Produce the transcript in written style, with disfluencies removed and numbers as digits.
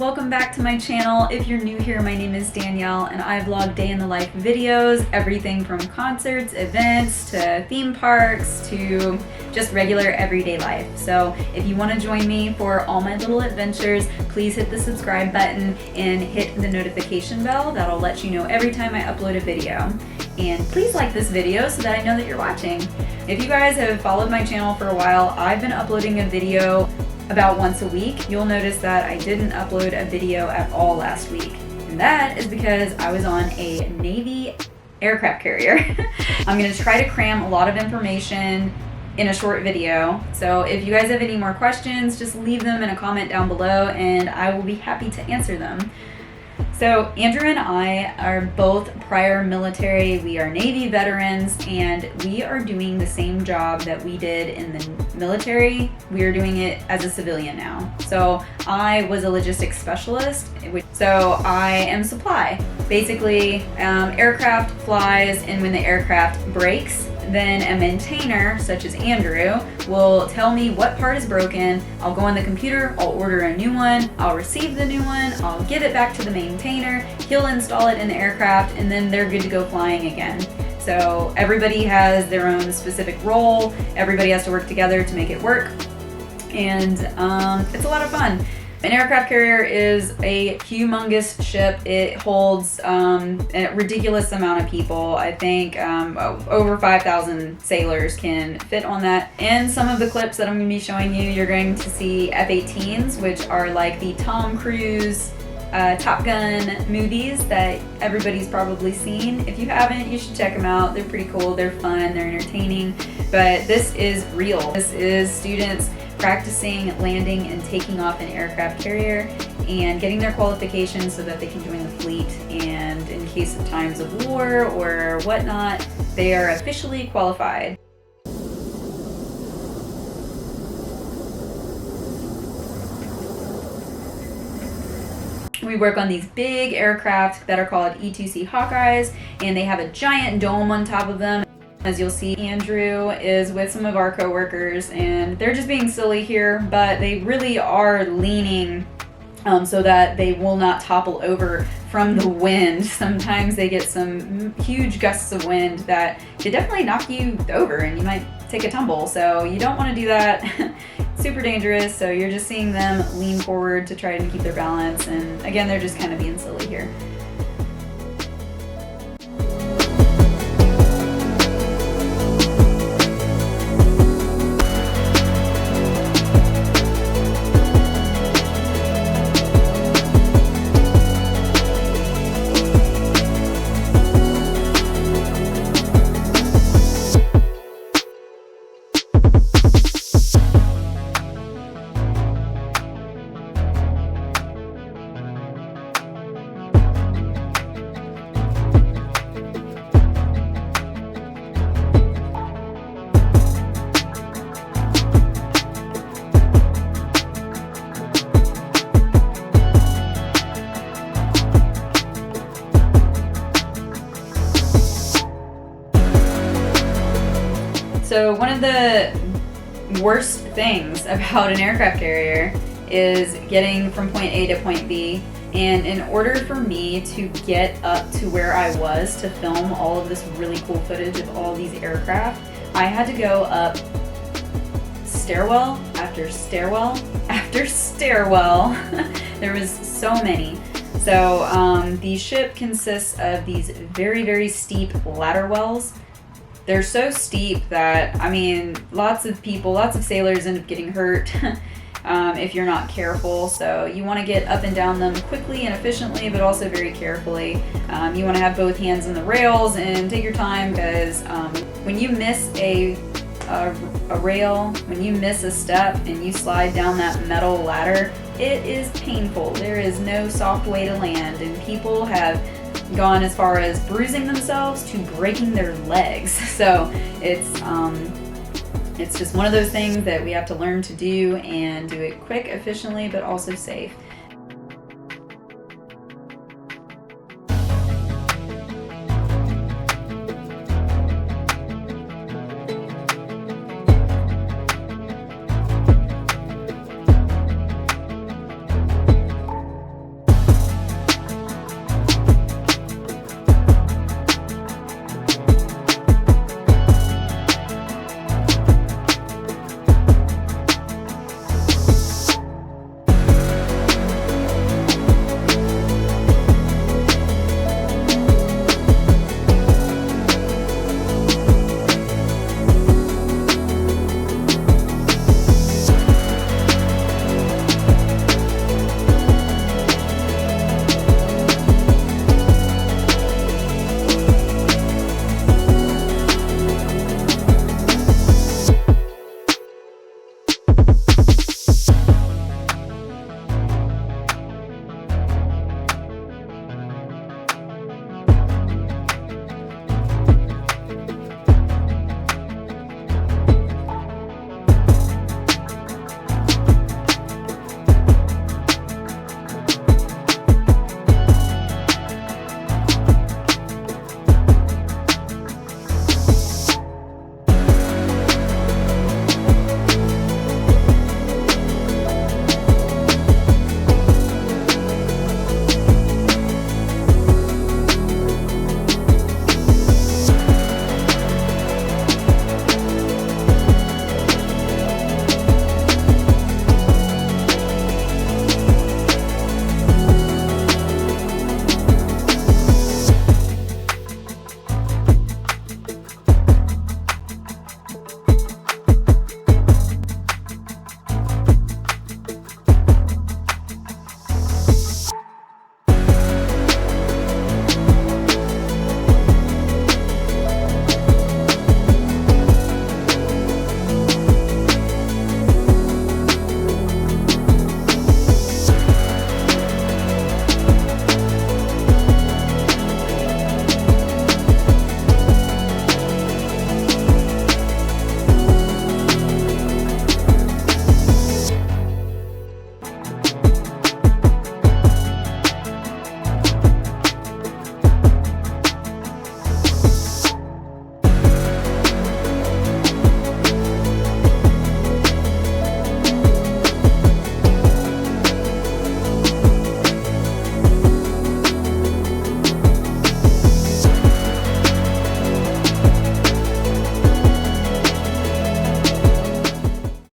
welcome back to my channel. If you're new here, my name is Danielle and I vlog day in the life videos, everything from concerts, events, to theme parks, to just regular everyday life. So if you want to join me for all my little adventures, please hit the subscribe button and hit the notification bell. That'll let you know every time I upload a video. And please like this video so that I know that you're watching. If you guys have followed my channel for a while, I've been uploading a video about once a week. You'll notice that I didn't upload a video at all last week. And that is because I was on a Navy aircraft carrier. I'm gonna try to cram a lot of information in a short video. So if you guys have any more questions, just leave them in a comment down below and I will be happy to answer them. So Andrew and I are both prior military. We are Navy veterans and we are doing the same job that we did in the military. We are doing it as a civilian now. So I was a logistics specialist. So I am supply. Basically, aircraft flies, and when the aircraft breaks, then a maintainer, such as Andrew, will tell me what part is broken. I'll go on the computer, I'll order a new one, I'll receive the new one, I'll give it back to the maintainer, he'll install it in the aircraft, and then they're good to go flying again. So everybody has their own specific role, everybody has to work together to make it work, and it's a lot of fun. An aircraft carrier is a humongous ship. It holds a ridiculous amount of people. I think over 5,000 sailors can fit on that. And some of the clips that I'm going to be showing you, you're going to see F-18s, which are like the Tom Cruise Top Gun movies that everybody's probably seen. If you haven't, you should check them out. They're pretty cool, they're fun, they're entertaining. But this is real. This is students practicing landing and taking off an aircraft carrier and getting their qualifications so that they can join the fleet, and in case of times of war or whatnot, they are officially qualified. We work on these big aircraft that are called E-2C Hawkeyes, and they have a giant dome on top of them. As you'll see, Andrew is with some of our coworkers and they're just being silly here, but they really are leaning so that they will not topple over from the wind. Sometimes they get some huge gusts of wind that could definitely knock you over and you might take a tumble. So you don't want to do that. Super dangerous. So you're just seeing them lean forward to try to keep their balance. And again, they're just kind of being silly here. So one of the worst things about an aircraft carrier is getting from point A to point B. And in order for me to get up to where I was to film all of this really cool footage of all these aircraft, I had to go up stairwell after stairwell after stairwell. There was so many. So the ship consists of these very, very steep ladder wells. They're so steep that, I mean, lots of sailors end up getting hurt if you're not careful. So you want to get up and down them quickly and efficiently, but also very carefully. You want to have both hands on the rails and take your time, because when you miss a rail, when you miss a step and you slide down that metal ladder, it is painful. There is no soft way to land, and people have gone as far as bruising themselves to breaking their legs. So it's just one of those things that we have to learn to do, and do it quick, efficiently, but also safe.